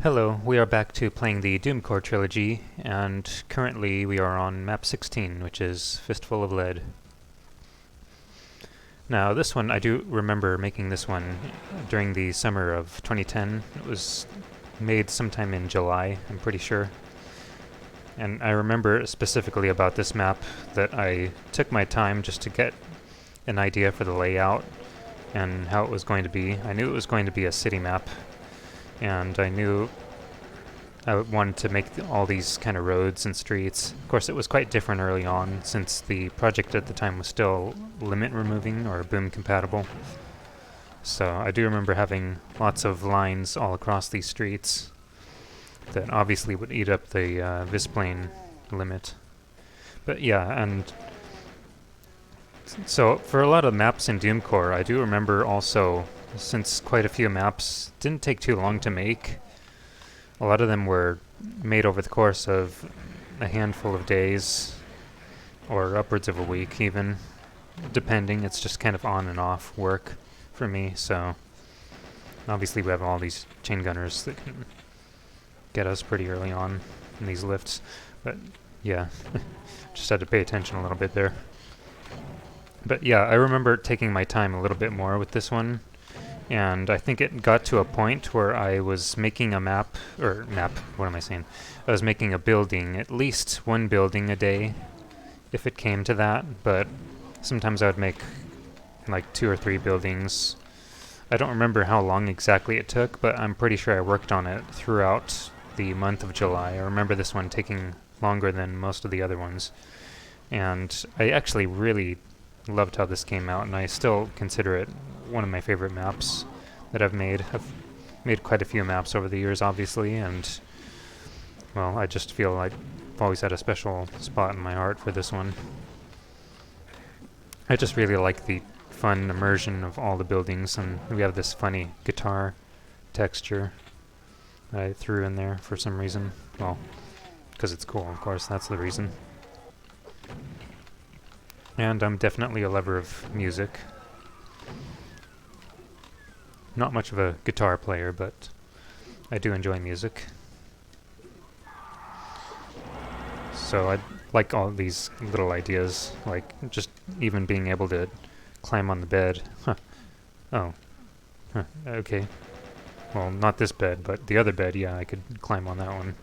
Hello, we are back to playing the Doomcore Trilogy, and currently we are on map 16, which is Fistful of Lead. Now, this one, I do remember making this one during the summer of 2010. It was made sometime in July, I'm pretty sure. And I remember specifically about this map that I took my time just to get an idea for the layout and how it was going to be. I knew it was going to be a city map, and I knew I wanted to make all these kind of roads and streets. Of course, it was quite different early on, since the project at the time was still limit removing or boom compatible. So I do remember having lots of lines all across these streets that obviously would eat up the Visplane limit. But yeah, and so for a lot of maps in Doomcore, I do remember also, since quite a few maps didn't take too long to make, a lot of them were made over the course of a handful of days, or upwards of a week even, depending. It's just kind of on and off work for me, so obviously we have all these chain gunners that can get us pretty early on in these lifts, but yeah, just had to pay attention a little bit there. But yeah, I remember taking my time a little bit more with this one, and I think it got to a point where I was making a map, what am I saying? I was making a building, at least one building a day, if it came to that, but sometimes I would make like 2 or 3 buildings. I don't remember how long exactly it took, but I'm pretty sure I worked on it throughout the month of July. I remember this one taking longer than most of the other ones, and I actually really loved how this came out, and I still consider it one of my favorite maps that I've made. I've made quite a few maps over the years, obviously, and well, I just feel like I've always had a special spot in my heart for this one. I just really like the fun immersion of all the buildings, and we have this funny guitar texture that I threw in there for some reason. Well, because it's cool, of course, that's the reason. And I'm definitely a lover of music. Not much of a guitar player, but I do enjoy music. So I like all these little ideas, like just even being able to climb on the bed. Huh. Oh. Huh. Okay. Well, not this bed, but the other bed, yeah, I could climb on that one.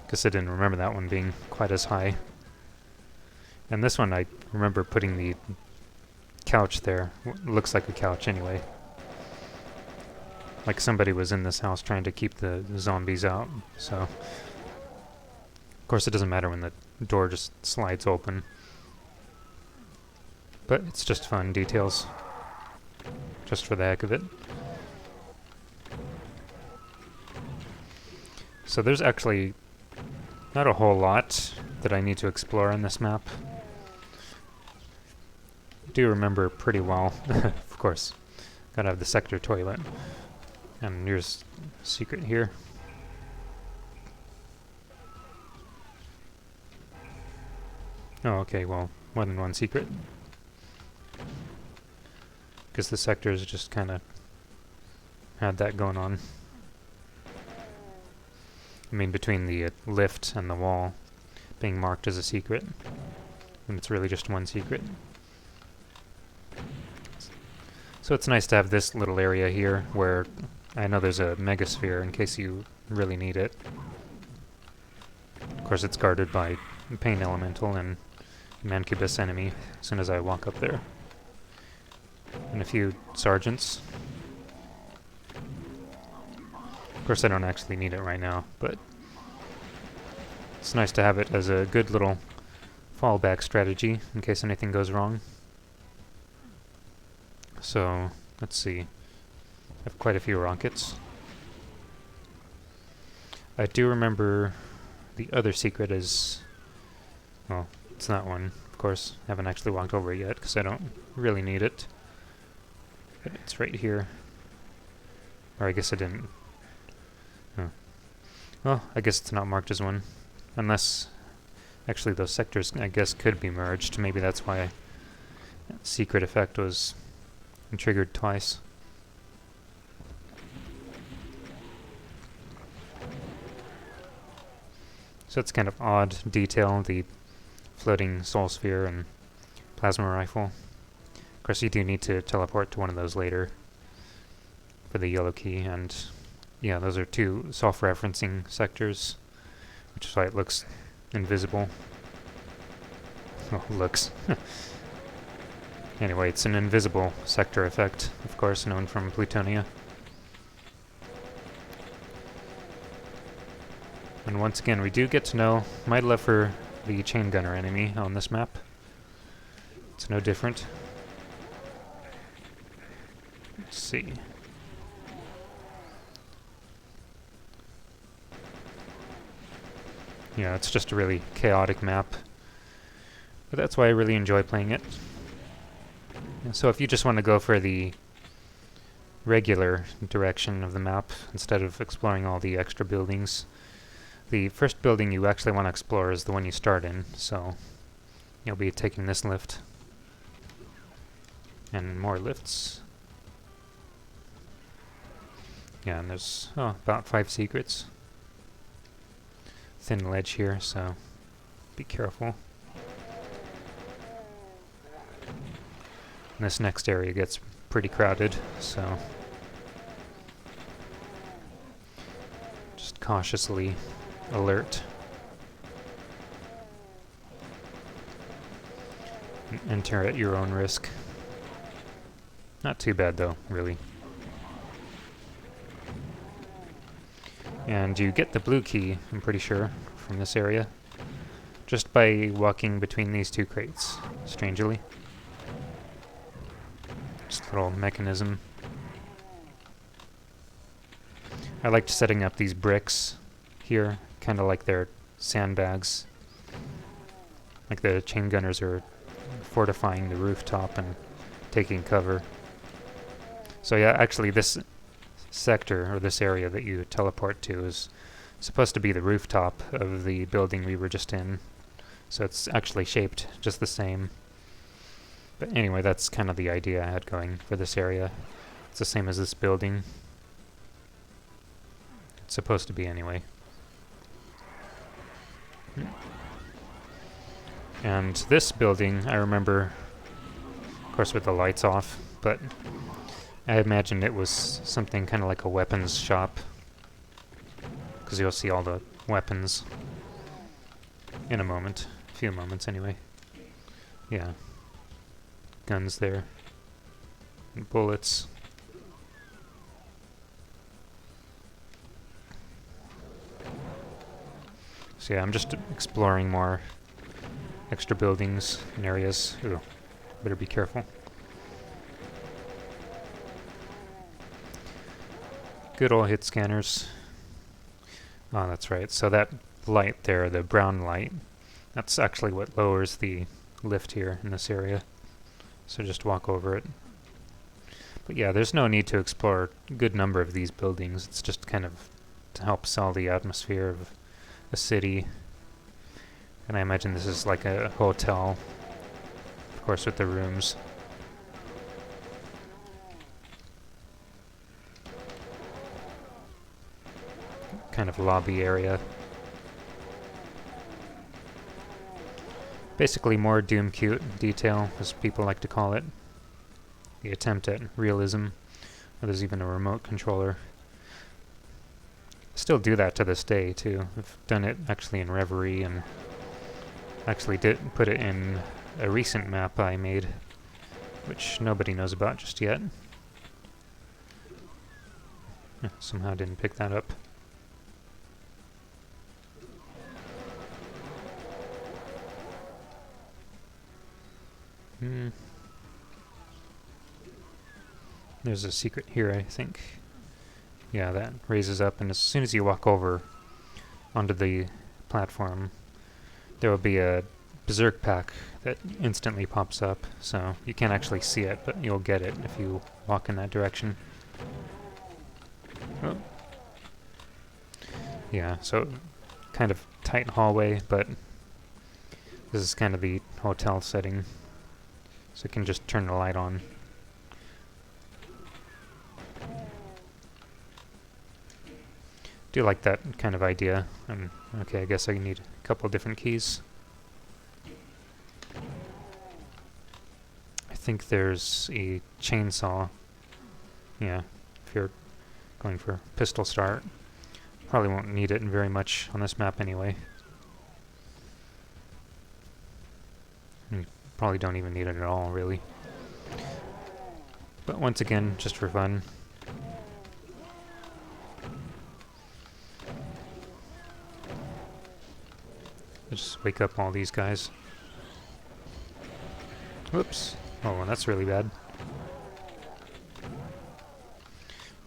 Guess I didn't remember that one being quite as high. And this one, I remember putting the couch there. Looks like a couch anyway. Like somebody was in this house trying to keep the zombies out, so. Of course, it doesn't matter when the door just slides open. But it's just fun details. Just for the heck of it. So there's actually not a whole lot that I need to explore on this map. I do remember pretty well, of course. Gotta have the sector toilet. And here's a secret here. Oh, okay, well, more than one secret. Because the sectors just kind of had that going on. I mean, between the lift and the wall being marked as a secret. And it's really just one secret. So it's nice to have this little area here where I know there's a megasphere in case you really need it. Of course, it's guarded by Pain Elemental and Mancubus enemy as soon as I walk up there. And a few sergeants. Of course, I don't actually need it right now, but it's nice to have it as a good little fallback strategy in case anything goes wrong. So, let's see. I have quite a few rockets. I do remember the other secret is, well, it's that one, of course. I haven't actually walked over it yet because I don't really need it. But it's right here. Or I guess I didn't. Oh. Well, I guess it's not marked as one. Unless, actually those sectors, I guess, could be merged. Maybe that's why that secret effect was triggered twice. So it's kind of odd detail, the floating soul sphere and plasma rifle. Of course, you do need to teleport to one of those later for the yellow key, and yeah, those are two self-referencing sectors, which is why it looks invisible. Well, looks. Anyway, it's an invisible sector effect, of course, known from Plutonia. And once again, we do get to know my love for the chain gunner enemy on this map. It's no different. Let's see. Yeah, it's just a really chaotic map. But that's why I really enjoy playing it. And so if you just want to go for the regular direction of the map, instead of exploring all the extra buildings, the first building you actually want to explore is the one you start in, so you'll be taking this lift. And more lifts. Yeah, and there's about 5 secrets. Thin ledge here, so be careful. And this next area gets pretty crowded, so just cautiously alert. And enter at your own risk. Not too bad though, really. And you get the blue key, I'm pretty sure, from this area, just by walking between these two crates, strangely. Just a little mechanism. I liked setting up these bricks here, kind of like they're sandbags. Like the chain gunners are fortifying the rooftop and taking cover. So yeah, actually this sector, or this area that you teleport to, is supposed to be the rooftop of the building we were just in. So it's actually shaped just the same. But anyway, that's kind of the idea I had going for this area. It's the same as this building. It's supposed to be anyway. And this building, I remember, of course with the lights off, but I imagined it was something kind of like a weapons shop, because you'll see all the weapons in a moment. A few moments anyway. Yeah. Guns there. And bullets. So yeah, I'm just exploring more extra buildings and areas. Ooh, better be careful. Good old hit scanners. Oh, that's right. So that light there, the brown light, that's actually what lowers the lift here in this area. So just walk over it. But yeah, there's no need to explore a good number of these buildings. It's just kind of to help sell the atmosphere of a city. And I imagine this is like a hotel, of course, with the rooms. Kind of lobby area. Basically more Doom cute detail, as people like to call it. The attempt at realism. Or there's even a remote controller. Still do that to this day too. I've done it actually in Reverie, and actually did put it in a recent map I made, which nobody knows about just yet. Somehow didn't pick that up. There's a secret here, I think. Yeah, that raises up, and as soon as you walk over onto the platform, there will be a berserk pack that instantly pops up, so you can't actually see it, but you'll get it if you walk in that direction. Oh. Yeah, so kind of tight hallway, but this is kind of the hotel setting, so you can just turn the light on. Do like that kind of idea. Okay, I guess I need a couple different keys. I think there's a chainsaw. Yeah, if you're going for pistol start. Probably won't need it very much on this map anyway. You probably don't even need it at all, really. But once again, just for fun. Just wake up all these guys. Whoops. Oh, well, that's really bad.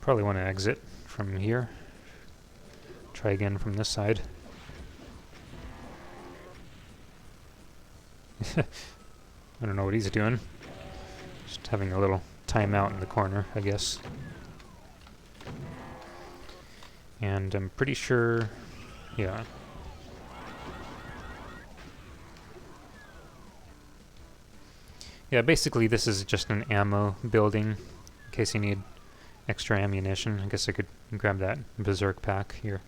Probably want to exit from here. Try again from this side. I don't know what he's doing. Just having a little timeout in the corner, I guess. And I'm pretty sure... yeah. Yeah, basically this is just an ammo building in case you need extra ammunition. I guess I could grab that berserk pack here.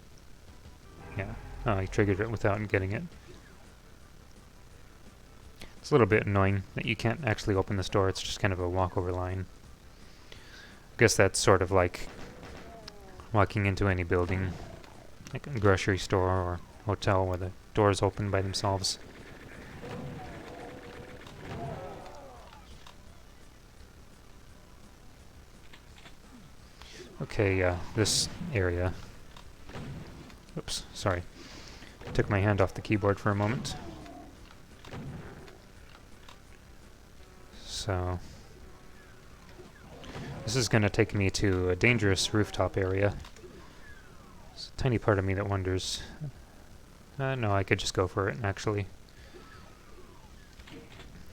Yeah. Oh, I triggered it without getting it. It's a little bit annoying that you can't actually open this door. It's just kind of a walkover line. I guess that's sort of like walking into any building, like a grocery store or hotel where the doors open by themselves. Okay, this area. Oops, sorry. Took my hand off the keyboard for a moment. So, this is going to take me to a dangerous rooftop area. There's a tiny part of me that wonders... no, I could just go for it, actually.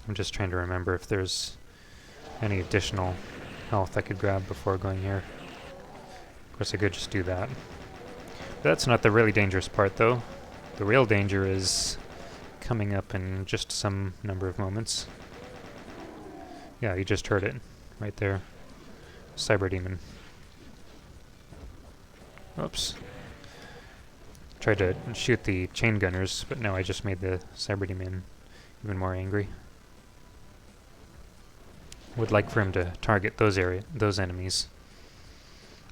I'm just trying to remember if there's any additional health I could grab before going here. Of course, I could just do that. That's not the really dangerous part, though. The real danger is coming up in just some number of moments. Yeah, you just heard it. Right there. Cyber Demon. Oops. Tried to shoot the chain gunners, but no, I just made the Cyber Demon even more angry. Would like for him to target those enemies.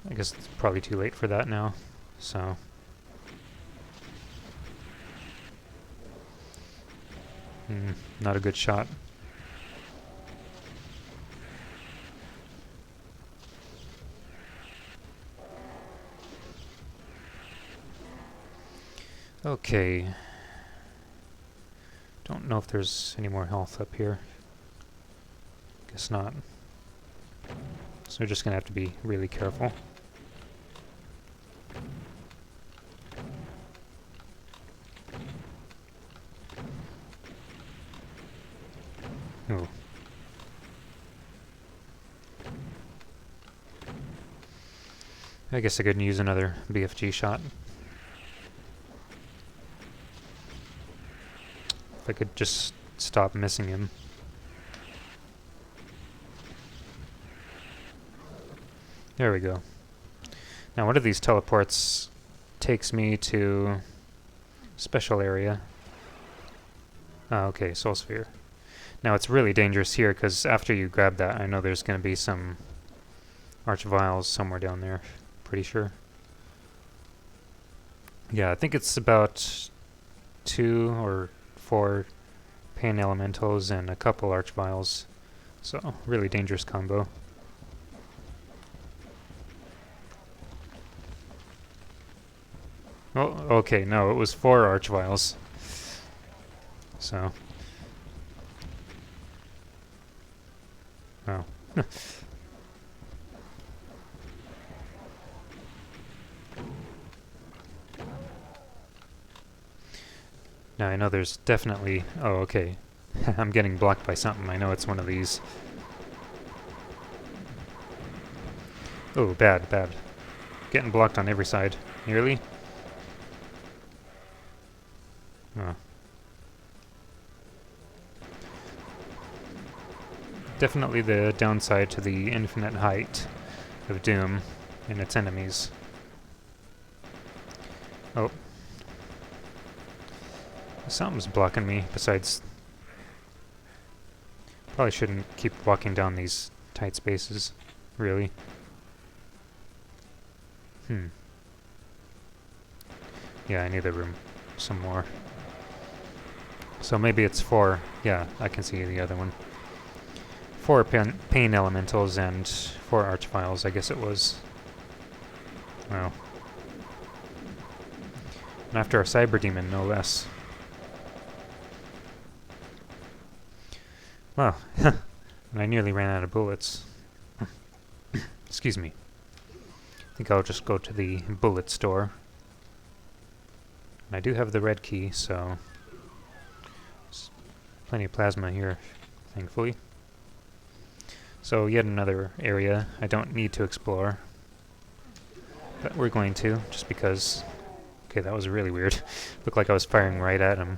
I guess it's probably too late for that now, so... not a good shot. Okay. Don't know if there's any more health up here. Guess not. So we're just gonna have to be really careful. Ooh. I guess I could use another BFG shot. If I could just stop missing him. There we go. Now one of these teleports takes me to special area. Okay, Soul Sphere. Now it's really dangerous here because after you grab that, I know there's going to be some Archviles somewhere down there. Pretty sure. Yeah, I think it's about 2 or 4 Pain Elementals and a couple Archviles. So, really dangerous combo. Oh, okay, no, it was 4 Archviles. So. Oh. Now I know there's definitely... Oh, okay. I'm getting blocked by something. I know it's one of these. Oh, bad, bad. Getting blocked on every side. Nearly? Oh. Definitely the downside to the infinite height of Doom and its enemies. Oh. Something's blocking me besides... Probably shouldn't keep walking down these tight spaces, really. Yeah, I need the room some more. So maybe it's 4. Yeah, I can see the other one. 4 pain elementals and 4 archviles, I guess it was. Wow. And after a cyber demon, no less. Wow. And I nearly ran out of bullets. Excuse me. I think I'll just go to the bullet store. And I do have the red key, so... There's plenty of plasma here, thankfully. So yet another area I don't need to explore. But we're going to, just because... Okay, that was really weird. Looked like I was firing right at him.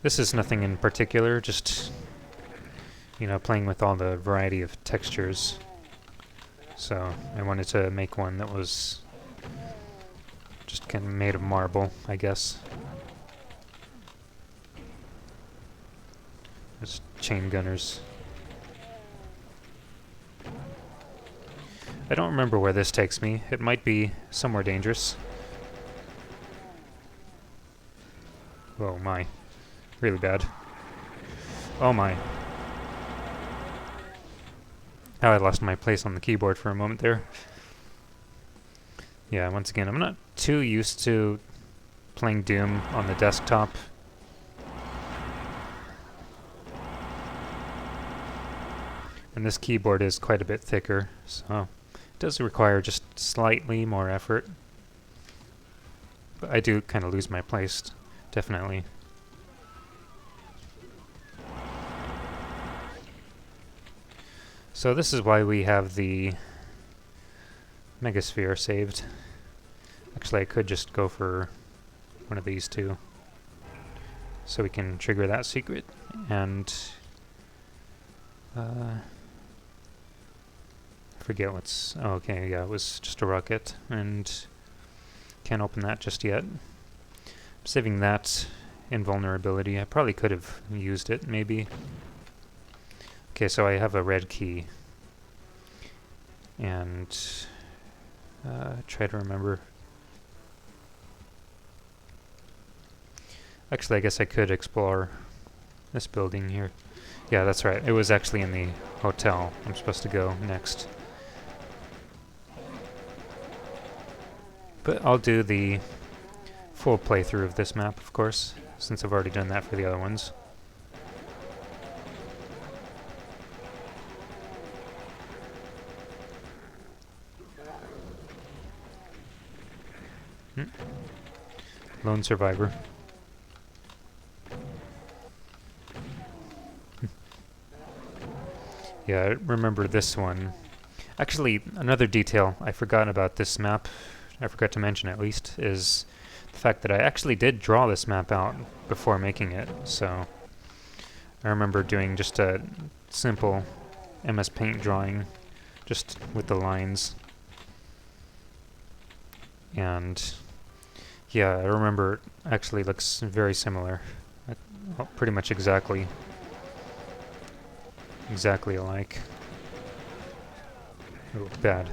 This is nothing in particular, just, you know, playing with all the variety of textures. So I wanted to make one that was just kind of made of marble, I guess. Just chain gunners. I don't remember where this takes me. It might be somewhere dangerous. Oh my. Really bad. Oh my. Oh, I lost my place on the keyboard for a moment there. Yeah, once again, I'm not too used to playing Doom on the desktop. And this keyboard is quite a bit thicker, so it does require just slightly more effort. But I do kind of lose my place, definitely. So this is why we have the Megasphere saved. Actually, I could just go for one of these two. So we can trigger that secret. And... I forget what's... Oh, okay, yeah, it was just a rocket. And can't open that just yet. I'm saving that invulnerability. I probably could have used it, maybe. Okay, so I have a red key. And try to remember. Actually, I guess I could explore this building here. Yeah, that's right. It was actually in the hotel I'm supposed to go next. But I'll do the full playthrough of this map, of course, since I've already done that for the other ones. Lone survivor. Yeah, I remember this one. Actually, another detail I forgot about this map, I forgot to mention at least, is the fact that I actually did draw this map out before making it. So I remember doing just a simple MS Paint drawing, just with the lines. And yeah, I remember it actually looks very similar. Well, pretty much exactly alike. Oh, bad.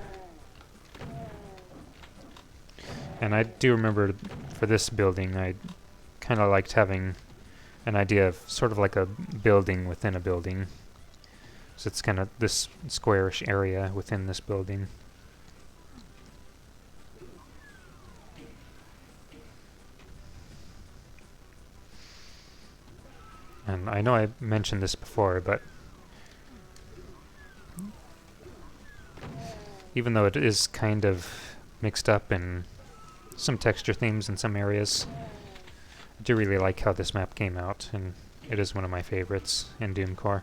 And I do remember for this building, I kind of liked having an idea of sort of like a building within a building. So it's kind of this squarish area within this building. And I know I mentioned this before, but even though it is kind of mixed up in some texture themes in some areas, I do really like how this map came out, and it is one of my favorites in Doom Core.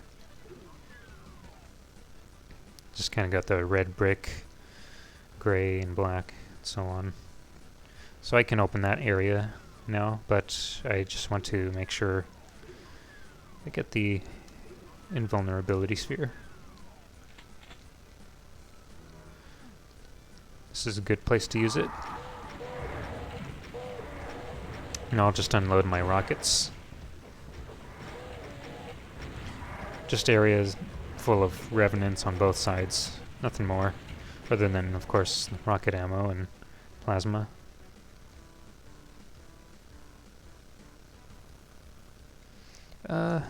Just kind of got the red brick, gray and black, and so on. So I can open that area now, but I just want to make sure I get the invulnerability sphere. This is a good place to use it. And I'll just unload my rockets. Just areas full of revenants on both sides. Nothing more. Other than, of course, rocket ammo and plasma.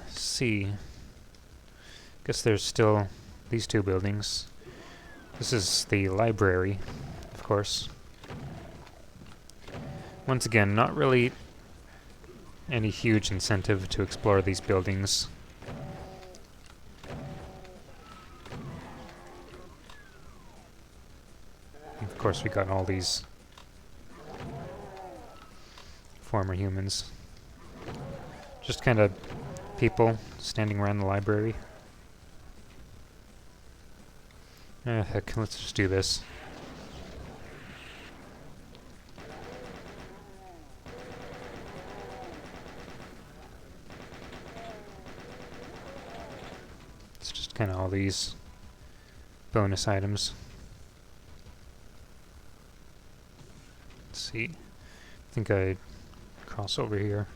See. Guess there's still these two buildings. This is the library, of course. Once again, not really any huge incentive to explore these buildings. Of course, we got all these former humans. Just kind of people standing around the library. Heck, let's just do this. It's just kind of all these bonus items. Let's see. I think I cross over here.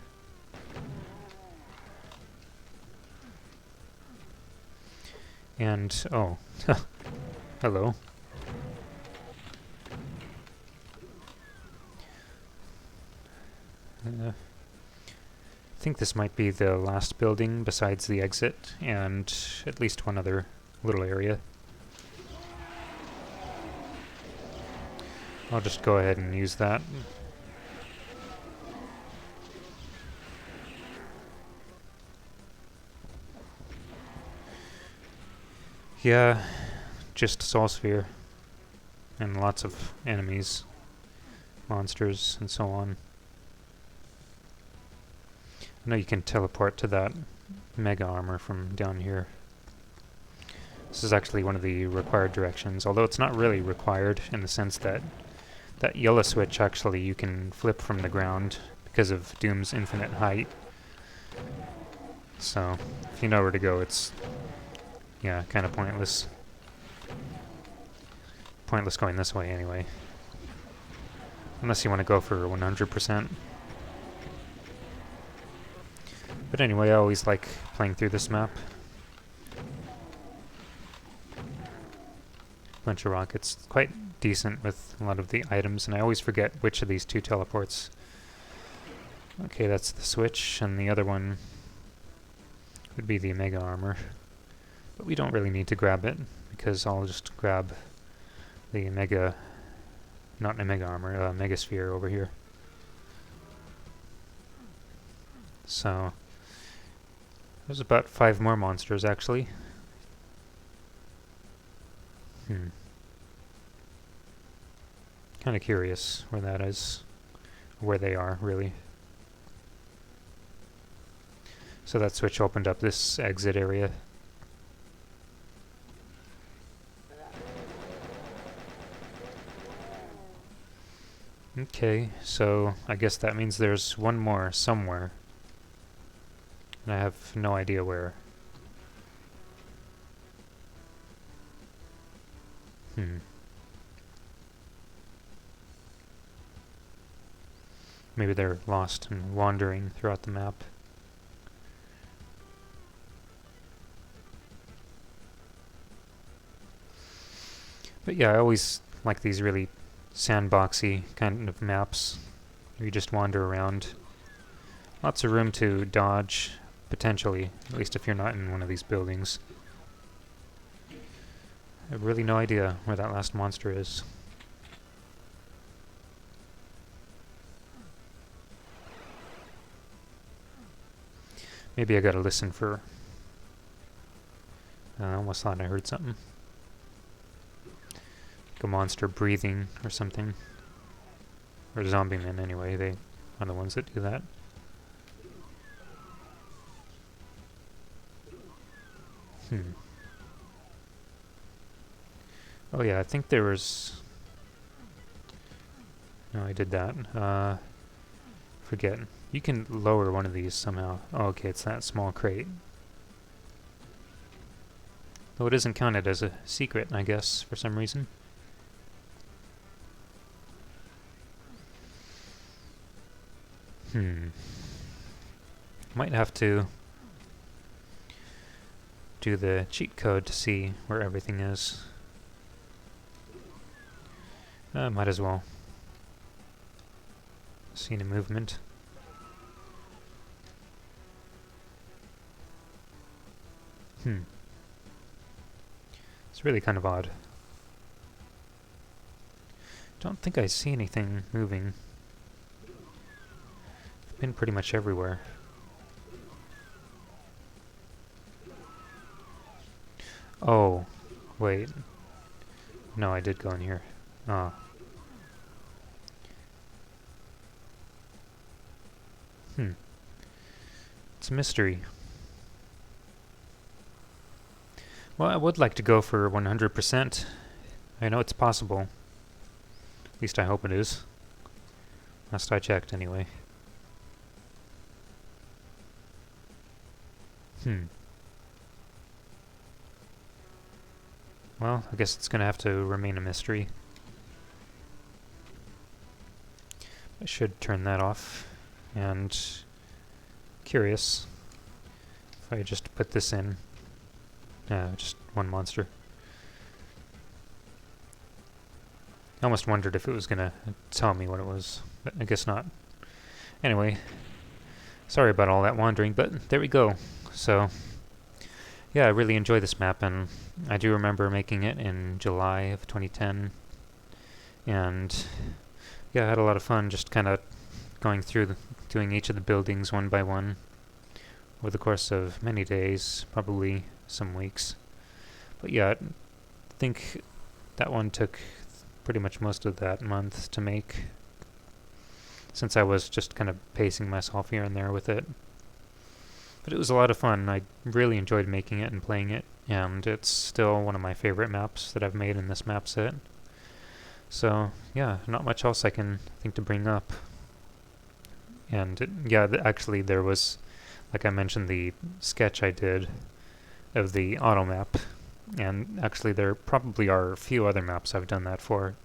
And, oh, hello. I think this might be the last building besides the exit, and at least one other little area. I'll just go ahead and use that. Yeah, just Soul Sphere. And lots of enemies, monsters, and so on. I know you can teleport to that mega armor from down here. This is actually one of the required directions, although it's not really required in the sense that that yellow switch actually you can flip from the ground because of Doom's infinite height. So, if you know where to go, it's, yeah, kind of pointless. Pointless going this way anyway. Unless you want to go for 100%. But anyway, I always like playing through this map. Bunch of rockets. Quite decent with a lot of the items, and I always forget which of these two teleports. Okay, that's the switch, and the other one would be the Omega armor. But we don't really need to grab it, because I'll just grab the Mega... not Omega armor, Mega Sphere over here. So... there's about 5 more monsters, actually. Kind of curious where that is. Where they are, really. So that switch opened up this exit area. Okay, so I guess that means there's one more somewhere. And I have no idea where. Maybe they're lost and wandering throughout the map. But yeah, I always like these really sandboxy kind of maps where you just wander around. Lots of room to dodge, potentially, at least if you're not in one of these buildings. I have really no idea where that last monster is. Maybe I gotta listen for... I almost thought I heard something. Like a monster breathing or something. Or zombie men anyway, they are the ones that do that. Oh yeah, I think there was... No, I did that. Forget. You can lower one of these somehow. Oh, okay, it's that small crate. So it isn't counted as a secret, I guess, for some reason. Might have to do the cheat code to see where everything is. Might as well. See any movement. It's really kind of odd. Don't think I see anything moving. I've been pretty much everywhere. Oh, wait. No, I did go in here. Oh. It's a mystery. Well, I would like to go for 100%. I know it's possible. At least I hope it is. Last I checked, anyway. Well, I guess it's gonna have to remain a mystery. I should turn that off. And curious if I just put this in. Just one monster. I almost wondered if it was gonna tell me what it was, but I guess not. Anyway, sorry about all that wandering, but there we go. So, yeah, I really enjoy this map, and I do remember making it in July of 2010. And yeah, I had a lot of fun just kind of going through doing each of the buildings one by one over the course of many days, probably some weeks. But yeah, I think that one took pretty much most of that month to make, since I was just kind of pacing myself here and there with it. But it was a lot of fun. I really enjoyed making it and playing it, and it's still one of my favorite maps that I've made in this map set. So yeah, not much else I can think to bring up. And yeah, actually there was, like I mentioned, the sketch I did of the auto map, and actually there probably are a few other maps I've done that for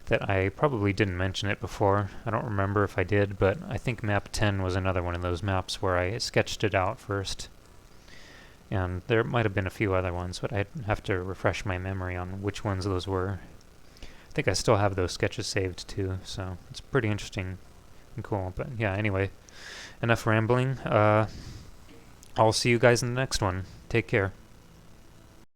that I probably didn't mention it before. I don't remember if I did, but I think map 10 was another one of those maps where I sketched it out first. And there might have been a few other ones, but I'd have to refresh my memory on which ones those were. I think I still have those sketches saved too, so it's pretty interesting and cool. But yeah, anyway, enough rambling. I'll see you guys in the next one. Take care.